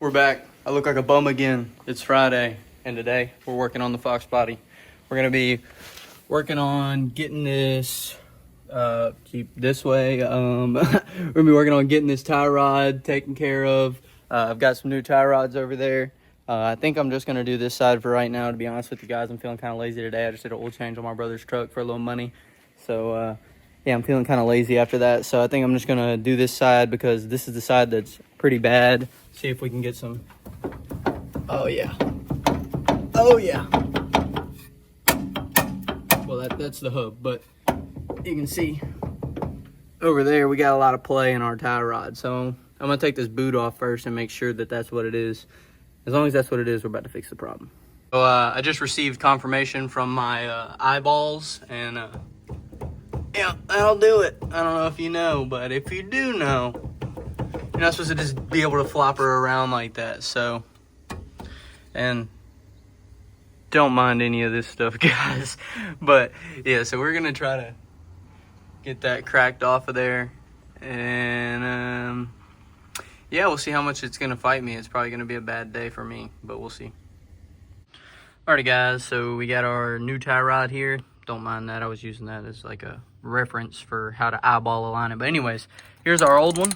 We're back. I look like a bum again. It's Friday, and today we're working on the Fox body. We're gonna be working on getting this. Keep this way. We're gonna be working on getting this tie rod taken care of. I've got some new tie rods over there. I think I'm just gonna do this side for right now. To be honest with you guys, I'm feeling kind of lazy today. I just did an oil change on my brother's truck for a little money, so yeah, I'm feeling kind of lazy after that. So I think I'm just gonna do this side because this is the side that's pretty bad. See if we can get some. Oh yeah. Oh yeah. Well, that's the hub, but you can see over there we got a lot of play in our tie rod. So I'm gonna take this boot off first and make sure that that's what it is. As long as that's what it is, we're about to fix the problem. So I just received confirmation from my eyeballs, and yeah, that'll do it. I don't know if you know, but if you do know, you're not supposed to just be able to flop her around like that. So, and don't mind any of this stuff, guys. But yeah, so we're gonna try to get that cracked off of there, and yeah, we'll see how much it's gonna fight me. It's probably gonna be a bad day for me, but we'll see. Alrighty, guys, so we got our new tie rod here. Don't mind that. I was using that as like a reference for how to eyeball align it. But anyways, here's our old one,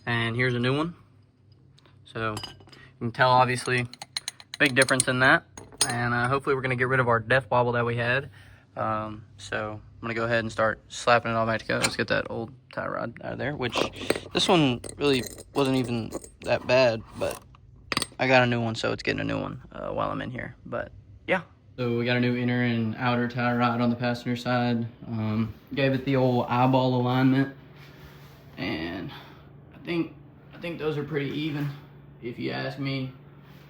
and here's a new one. So you can tell, obviously, big difference in that. And hopefully we're gonna get rid of our death wobble that we had. So I'm gonna go ahead and start slapping it all back together. Let's get that old tie rod out of there, which this one really wasn't even that bad, but I got a new one, so it's getting a new one while I'm in here. But yeah. So we got a new inner and outer tie rod on the passenger side. Gave it the old eyeball alignment, and I think those are pretty even, if you ask me.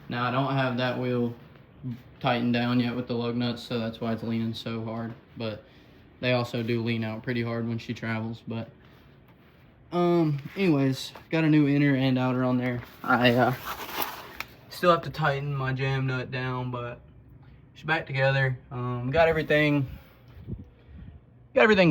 Now I don't have that wheel tightened down yet with the lug nuts, so that's why it's leaning so hard. But they also do lean out pretty hard when she travels. But anyways, got a new inner and outer on there. I still have to tighten my jam nut down, but it's back together. Got everything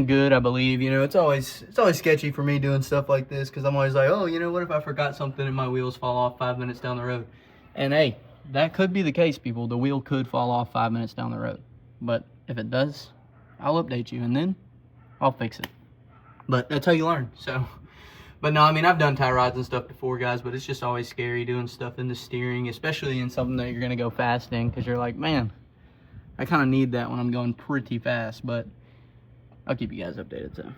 good, I believe. You know, it's always sketchy for me doing stuff like this, because I'm always like, oh, you know, what if I forgot something and my wheels fall off 5 minutes down the road? And hey, that could be the case, people. The wheel could fall off 5 minutes down the road. But if it does, I'll update you, and then I'll fix it. But that's how you learn. So, but no, I mean, I've done tie rods and stuff before, guys, but it's just always scary doing stuff in the steering, especially in something that you're going to go fast in, because you're like, man, I kind of need that when I'm going pretty fast. But I'll keep you guys updated. So,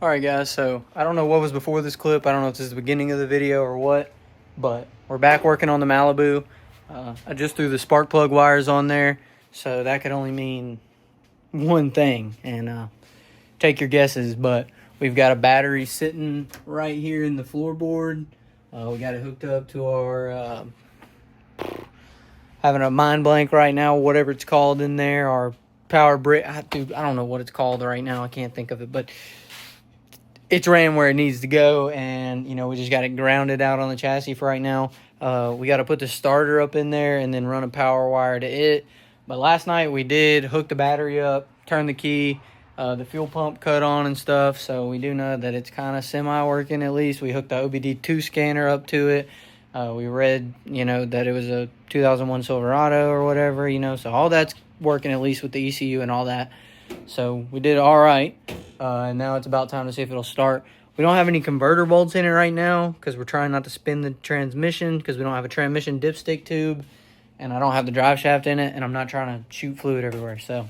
all right, guys, so I don't know what was before this clip. I don't know if this is the beginning of the video or what, but we're back working on the Malibu. I just threw the spark plug wires on there, so that could only mean one thing, and take your guesses. But we've got a battery sitting right here in the floorboard. We got it hooked up to our having a mind blank right now, whatever it's called in there, our power brick. I don't know what it's called right now. I can't think of it, but it's ran where it needs to go, and you know, we just got it grounded out on the chassis for right now. We got to put the starter up in there and then run a power wire to it. But last night we did hook the battery up, turn the key, the fuel pump cut on and stuff, so we do know that it's kind of semi-working at least. We hooked the OBD2 scanner up to it. We read, you know, that it was a 2001 Silverado or whatever, you know, so all that's working at least with the ECU and all that. So we did all right, and now it's about time to see if it'll start. We don't have any converter bolts in it right now because we're trying not to spin the transmission, because we don't have a transmission dipstick tube, and I don't have the drive shaft in it, and I'm not trying to shoot fluid everywhere. So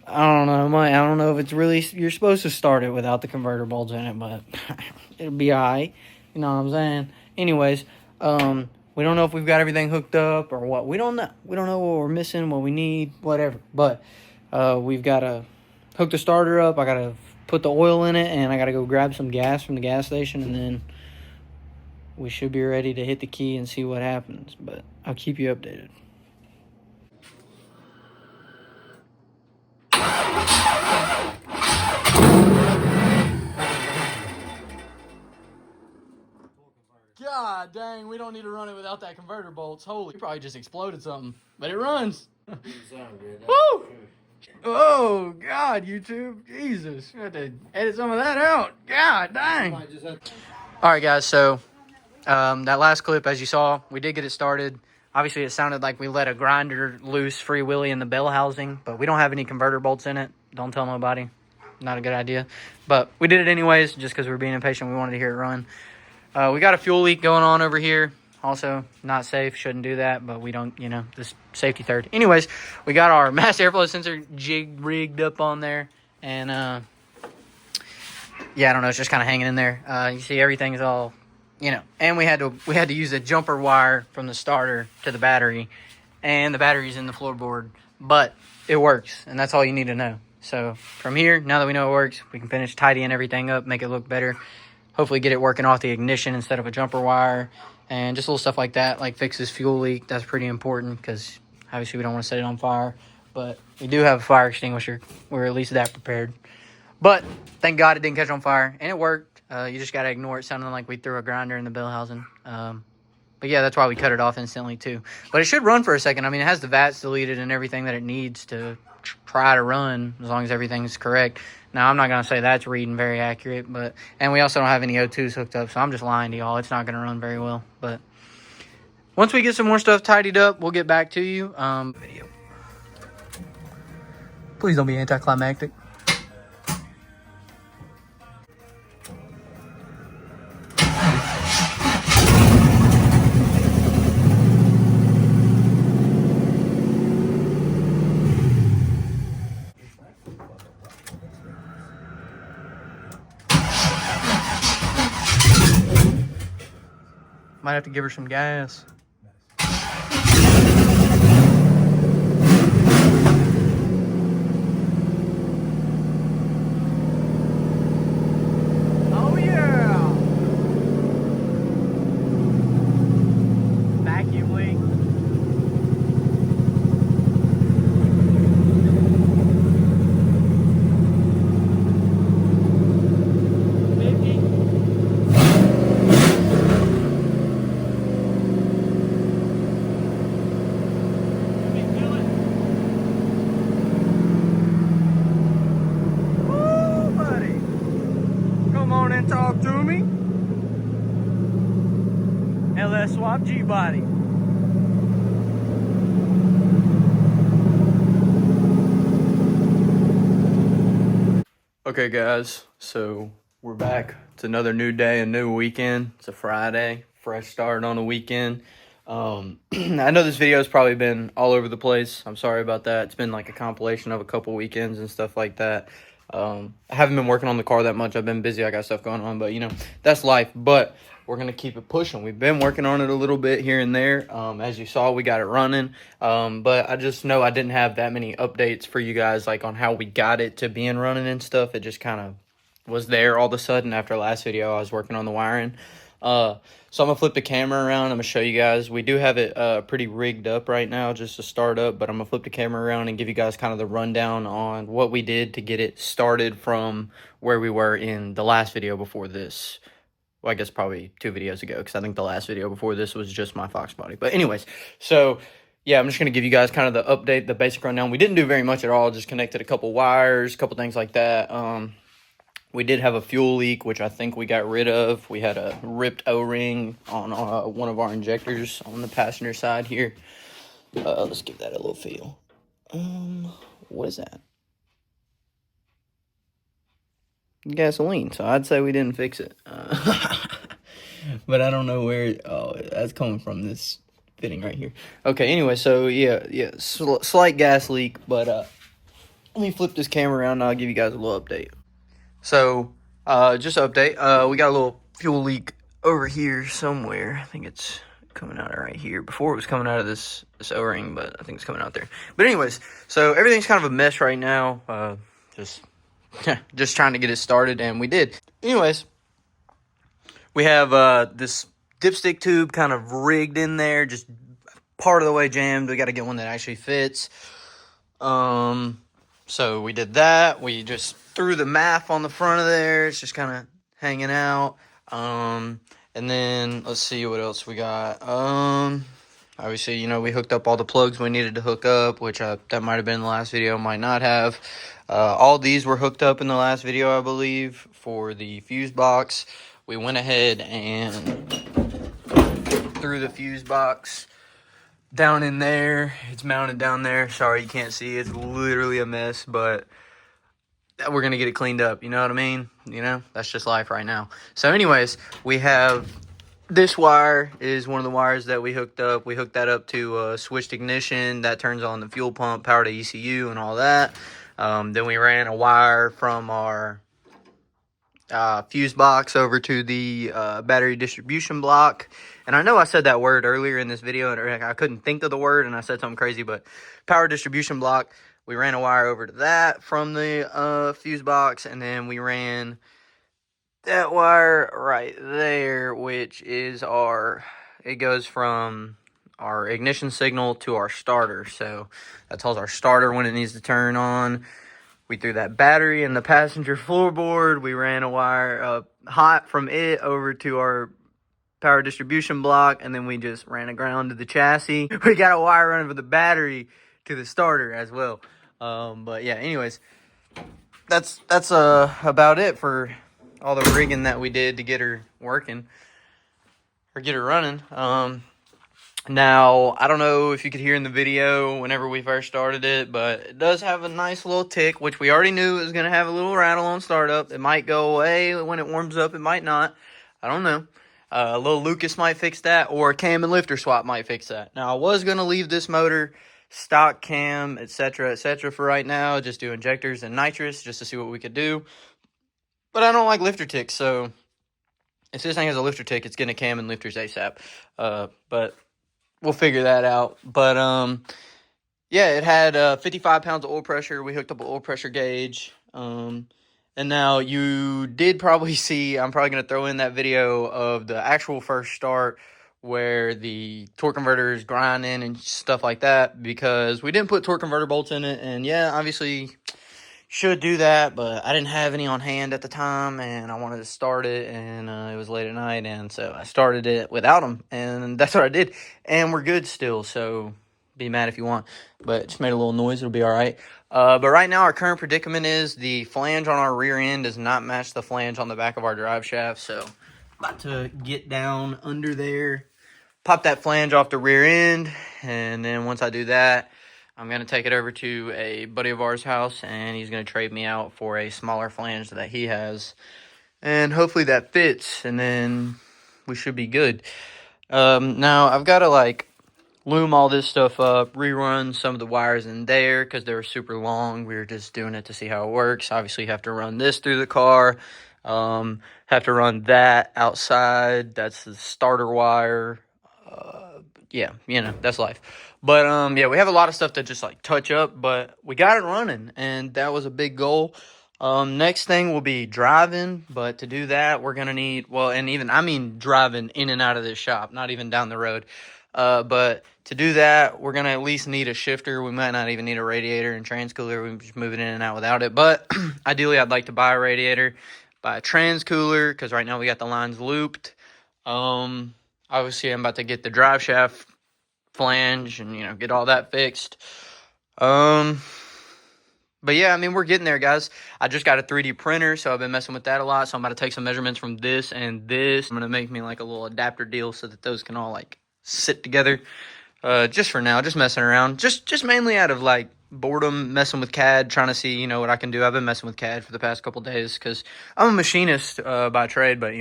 I don't know. I don't know if it's really, you're supposed to start it without the converter bolts in it, but it'll be all right. You know what I'm saying? Anyways, we don't know if we've got everything hooked up or what. We don't know. We don't know what we're missing, what we need, whatever. But we've got to hook the starter up. I got to put the oil in it, and I got to go grab some gas from the gas station, and then we should be ready to hit the key and see what happens. But I'll keep you updated. God dang, we don't need to run it without that converter bolts. Holy, you probably just exploded something, but it runs. Woo! Oh, God, YouTube. Jesus. You have to edit some of that out. God dang. All right, guys, so That last clip, as you saw, we did get it started. Obviously, it sounded like we let a grinder loose free willy in the bell housing, but we don't have any converter bolts in it. Don't tell nobody. Not a good idea. But we did it anyways, just because we were being impatient. We wanted to hear it run. We got a fuel leak going on over here. Also, not safe. Shouldn't do that, but we don't, this safety third. Anyways, we got our mass airflow sensor rigged up on there. And, yeah, I don't know. It's just kind of hanging in there. You see everything's all, and we had to use a jumper wire from the starter to the battery. And the battery's in the floorboard. But it works, and that's all you need to know. So from here, now that we know it works, we can finish tidying everything up, make it look better. Hopefully get it working off the ignition instead of a jumper wire. And just little stuff like that, like fix this fuel leak. That's pretty important because obviously we don't want to set it on fire. But we do have a fire extinguisher. We're at least that prepared. But thank God it didn't catch on fire, and it worked. You just got to ignore it sounding like we threw a grinder in the bell housing. But yeah, that's why we cut it off instantly too. But it should run for a second. I mean, it has the VATs deleted and everything that it needs to try to run as long as everything's correct. Now, I'm not going to say that's reading very accurate, and we also don't have any O2s hooked up, so I'm just lying to y'all. It's not going to run very well. But once we get some more stuff tidied up, we'll get back to you. Video. Please don't be anticlimactic. Might have to give her some gas. Oh yeah! Vacuum leak. Talk to me. LS Swap G body. Okay, guys, so we're back. It's another new day, a new weekend. It's a Friday, fresh start on a weekend. I know this video has probably been all over the place. I'm sorry about that. It's been like a compilation of a couple weekends and stuff like that. I haven't been working on the car that much. I've been busy. I got stuff going on, but that's life. But we're going to keep it pushing. We've been working on it a little bit here and there. As you saw, we got it running. But I just know I didn't have that many updates for you guys, like on how we got it to being running and stuff. It just kind of was there all of a sudden after last video. I was working on the wiring. So I'm going to flip the camera around. I'm going to show you guys. We do have it pretty rigged up right now just to start up, but I'm going to flip the camera around and give you guys kind of the rundown on what we did to get it started from where we were in the last video before this. Well, I guess probably 2 videos ago, because I think the last video before this was just my Fox body. But anyways, so yeah, I'm just going to give you guys kind of the update, the basic rundown. We didn't do very much at all, just connected a couple wires, a couple things like that. We did have a fuel leak, which I think we got rid of. We had a ripped O-ring on one of our injectors on the passenger side here. Let's give that a little feel. What is that? Gasoline. So I'd say we didn't fix it. But I don't know where. Oh, that's coming from this fitting right here. Okay. Anyway, so yeah, slight gas leak. But let me flip this camera around and I'll give you guys a little update. So, just an update, we got a little fuel leak over here somewhere. I think it's coming out right here. Before it was coming out of this O-ring, but I think it's coming out there. But anyways, so everything's kind of a mess right now. Just trying to get it started, and we did. Anyways, we have this dipstick tube kind of rigged in there, just part of the way jammed. We got to get one that actually fits. So we did that. We just threw the MAF on the front of there. It's just kind of hanging out. And then let's see what else we got. Obviously, we hooked up all the plugs we needed to hook up, which that might have been in the last video, might not have. All these were hooked up in the last video, I believe, for the fuse box. We went ahead and through the fuse box down in there. It's mounted down there. Sorry you can't see. It's literally a mess, but we're going to get it cleaned up. You know what I mean? You know, that's just life right now. So anyways, we have this wire is one of the wires that we hooked up. We hooked that up to switched ignition. That turns on the fuel pump, power to ECU and all that. Then we ran a wire from our fuse box over to the battery distribution block. And I know I said that word earlier in this video, and I couldn't think of the word, and I said something crazy, but power distribution block. We ran a wire over to that from the fuse box, and then we ran that wire right there, which is it goes from our ignition signal to our starter. So that tells our starter when it needs to turn on. We threw that battery in the passenger floorboard. We ran a wire hot from it over to our power distribution block, and then we just ran a ground to the chassis. We got a wire running for the battery to the starter as well. But yeah, anyways, that's about it for all the rigging that we did to get her working or get her running. Now, I don't know if you could hear in the video whenever we first started it, but it does have a nice little tick, which we already knew it was going to have a little rattle on startup. It might go away when it warms up. It might not. I don't know. A little Lucas might fix that, or a cam and lifter swap might fix that. Now, I was going to leave this motor stock cam, etc., for right now, just do injectors and nitrous just to see what we could do. But I don't like lifter ticks, so if this thing has a lifter tick, it's getting a cam and lifters ASAP. But we'll figure that out. But yeah, it had 55 pounds of oil pressure. We hooked up an oil pressure gauge. And now you did probably see, I'm probably going to throw in that video of the actual first start where the torque converter is grinding and stuff like that, because we didn't put torque converter bolts in it. And yeah, obviously should do that, but I didn't have any on hand at the time, and I wanted to start it, and it was late at night, and so I started it without them, and that's what I did. And we're good still, so be mad if you want, but just made a little noise. It'll be all right. But right now, our current predicament is the flange on our rear end does not match the flange on the back of our drive shaft, so about to get down under there, pop that flange off the rear end, and then once I do that, I'm going to take it over to a buddy of ours' house, and he's going to trade me out for a smaller flange that he has. And hopefully that fits, and then we should be good. Now, I've got to, loom all this stuff up, rerun some of the wires in there because they were super long. We were just doing it to see how it works. Obviously, you have to run this through the car. Have to run that outside. That's the starter wire. Yeah, that's life. But, yeah, we have a lot of stuff to just, touch up, but we got it running, and that was a big goal. Next thing will be driving, but to do that, we're going to need, driving in and out of this shop, not even down the road. But to do that, we're going to at least need a shifter. We might not even need a radiator and trans cooler. We can just move it in and out without it. But ideally, I'd like to buy a radiator, buy a trans cooler, because right now we got the lines looped. Obviously, I'm about to get the drive shaft flange and, get all that fixed. But yeah, we're getting there, guys. I just got a 3D printer, so I've been messing with that a lot. So I'm about to take some measurements from this and this. I'm going to make me a little adapter deal so that those can all sit together. Just for now, just messing around. Just mainly out of boredom, messing with CAD, trying to see, what I can do. I've been messing with CAD for the past couple days because I'm a machinist by trade, but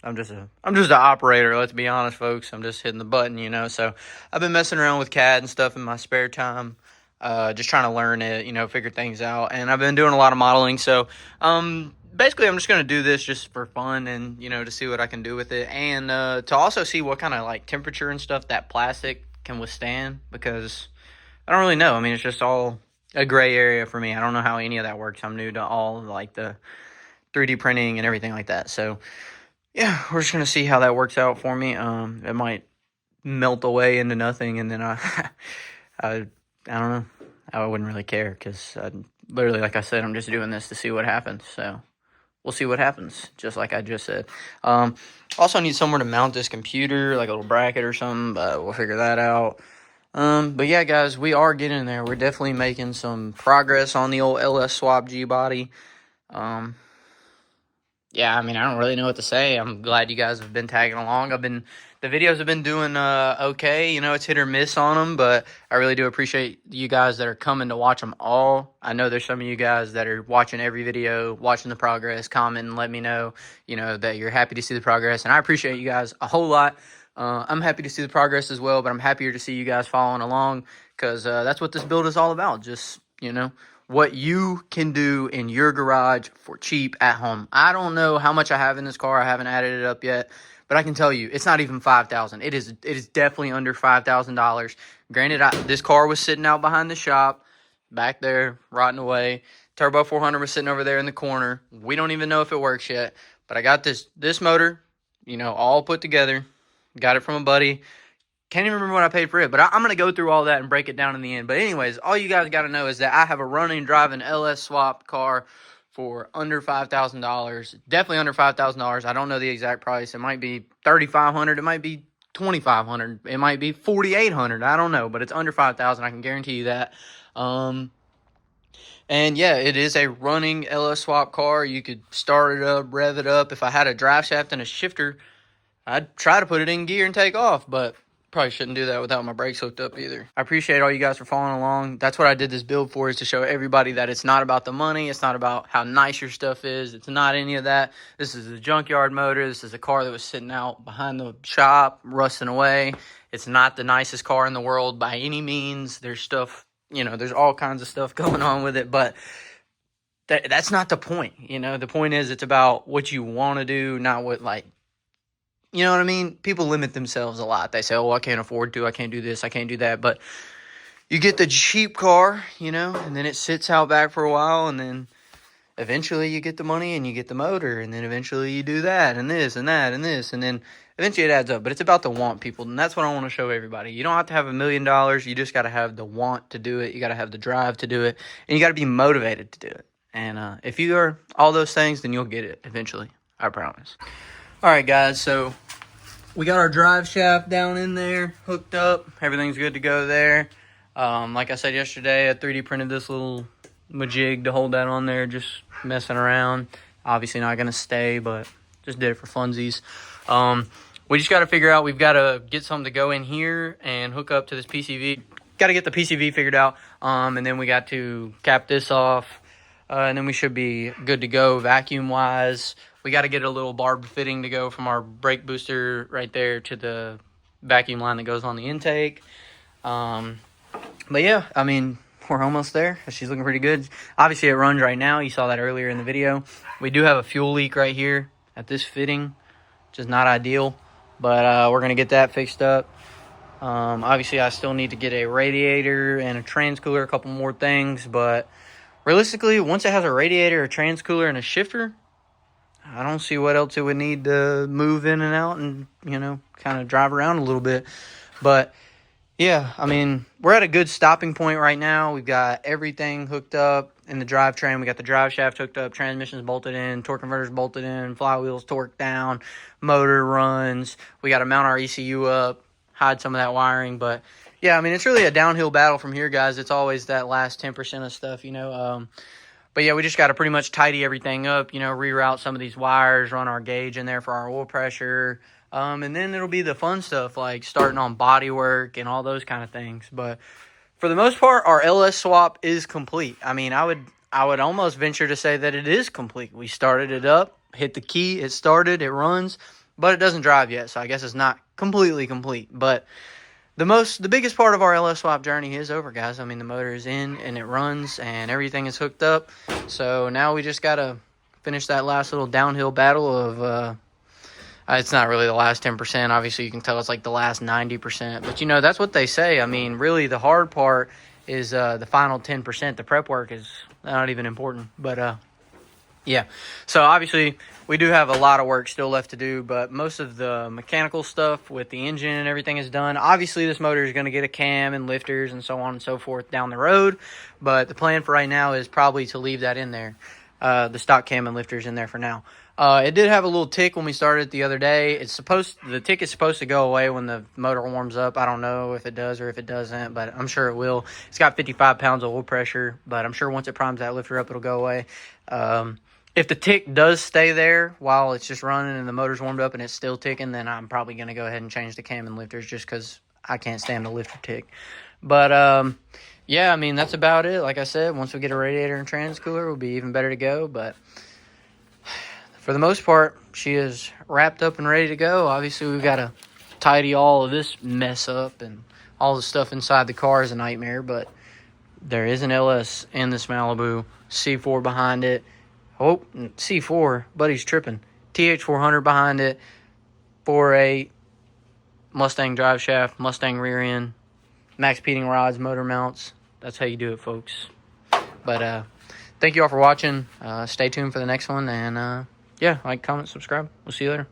I'm just an operator. Let's be honest, folks. I'm just hitting the button, So I've been messing around with CAD and stuff in my spare time, just trying to learn it, figure things out. And I've been doing a lot of modeling, so basically, I'm just going to do this just for fun and, to see what I can do with it. And to also see what kind of, temperature and stuff that plastic can withstand, because I don't really know. It's just all a gray area for me. I don't know how any of that works. I'm new to all, the 3D printing and everything like that. So, yeah, we're just going to see how that works out for me. It might melt away into nothing, and then I don't know. I wouldn't really care, because literally, like I said, I'm just doing this to see what happens. So we'll see what happens, just like I just said. Also need somewhere to mount this computer, like a little bracket or something, but we'll figure that out. But yeah, guys, we are getting there. We're definitely making some progress on the old LS Swap G body. Yeah, I don't really know what to say. I'm glad you guys have been tagging along. I've been the videos have been doing okay. You know, it's hit or miss on them, but I really do appreciate you guys that are coming to watch them all. I know there's some of you guys that are watching every video, watching the progress, commenting, let me know, you know, that you're happy to see the progress, and I appreciate you guys a whole lot. I'm happy to see the progress as well, but I'm happier to see you guys following along, because that's what this build is all about. Just, you know, what you can do in your garage for cheap at home. I don't know how much I have in this car. I haven't added it up yet, but I can tell you it's not even $5,000. It is definitely under $5,000. Granted, this car was sitting out behind the shop back there rotting away. Turbo 400 was sitting over there in the corner. We don't even know if it works yet, but I got this motor, you know, all put together. Got it from a buddy. Can't even remember what I paid for it, but I'm going to go through all that and break it down in the end. But anyways, all you guys got to know is that I have a running, driving LS swap car for under $5,000. Definitely under $5,000. I don't know the exact price. It might be $3,500. It might be $2,500. It might be $4,800. I don't know, but it's under $5,000. I can guarantee you that. And yeah, it is a running LS swap car. You could start it up, rev it up. If I had a drive shaft and a shifter, I'd try to put it in gear and take off, but probably shouldn't do that without my brakes hooked up either. I appreciate all you guys for following along. That's what I did this build for, is to show everybody that it's not about the money. It's not about how nice your stuff is. It's not any of that. This is a junkyard motor. This is a car that was sitting out behind the shop, rusting away. It's not the nicest car in the world by any means. There's stuff, you know, there's all kinds of stuff going on with it, but that's not the point. You know, the point is it's about what you want to do, not what, like, you know what I mean? People limit themselves a lot. They say, oh, I can't afford to. I can't do this. I can't do that. But you get the cheap car, you know, and then it sits out back for a while. And then eventually you get the money and you get the motor. And then eventually you do that and this and that and this. And then eventually it adds up. But it's about the want, people. And that's what I want to show everybody. You don't have to have $1 million. You just got to have the want to do it. You got to have the drive to do it. And you got to be motivated to do it. And if you are all those things, then you'll get it eventually. I promise. All right, guys, so we got our drive shaft down in there, hooked up. Everything's good to go there. Like I said yesterday, I 3D printed this little majig to hold that on there, just messing around. Obviously not going to stay, but just did it for funsies. We just got to figure out, we've got to get something to go in here and hook up to this PCV. Got to get the PCV figured out, and then we got to cap this off, and then we should be good to go vacuum-wise. We got to get a little barb fitting to go from our brake booster right there to the vacuum line that goes on the intake. But yeah, I mean, we're almost there. She's looking pretty good. Obviously, it runs right now. You saw that earlier in the video. We do have a fuel leak right here at this fitting, which is not ideal. But we're going to get that fixed up. Obviously, I still need to get a radiator and a transcooler, a couple more things. But realistically, once it has a radiator, a transcooler, and a shifter, I don't see what else it would need to move in and out and, you know, kind of drive around a little bit. But, yeah, I mean, we're at a good stopping point right now. We've got everything hooked up in the drivetrain. We got the drive shaft hooked up, transmission's bolted in, torque converter's bolted in, flywheel's torqued down, motor runs. We got to mount our ECU up, hide some of that wiring. But, yeah, I mean, it's really a downhill battle from here, guys. It's always that last 10% of stuff, you know. But, yeah, we just got to pretty much tidy everything up, you know, reroute some of these wires, run our gauge in there for our oil pressure. And then it'll be the fun stuff, like starting on body work and all those kind of things. But for the most part, our LS swap is complete. I mean, I would almost venture to say that it is complete. We started it up, hit the key, it started, it runs, but it doesn't drive yet. So I guess it's not completely complete. But the biggest part of our LS swap journey is over, guys. I mean, the motor is in and it runs and everything is hooked up. So now we just got to finish that last little downhill battle of, it's not really the last 10%. Obviously, you can tell it's like the last 90%. But, you know, that's what they say. I mean, really the hard part is the final 10%. The prep work is not even important. But, yeah. So, obviously, we do have a lot of work still left to do. But most of the mechanical stuff with the engine and everything is done. Obviously, this motor is going to get a cam and lifters and so on and so forth down the road. But the plan for right now is probably to leave that in there. The stock cam and lifters in there for now. It did have a little tick when we started it the other day. The tick is supposed to go away when the motor warms up. I don't know if it does or if it doesn't, but I'm sure it will. It's got 55 pounds of oil pressure, but I'm sure once it primes that lifter up, it'll go away. If the tick does stay there while it's just running and the motor's warmed up and it's still ticking, then I'm probably going to go ahead and change the cam and lifters just because I can't stand the lifter tick. But, yeah, I mean, that's about it. Like I said, once we get a radiator and trans cooler, we'll be even better to go. But for the most part, she is wrapped up and ready to go. Obviously, we've got to tidy all of this mess up, and all the stuff inside the car is a nightmare. But there is an LS in this Malibu, C4 behind it. Oh, C4, buddy's tripping. TH400 behind it, 4.8, Mustang drive shaft, Mustang rear end, max peating rods, motor mounts. That's how you do it, folks. But thank you all for watching. Stay tuned for the next one. And, yeah, like, comment, subscribe. We'll see you later.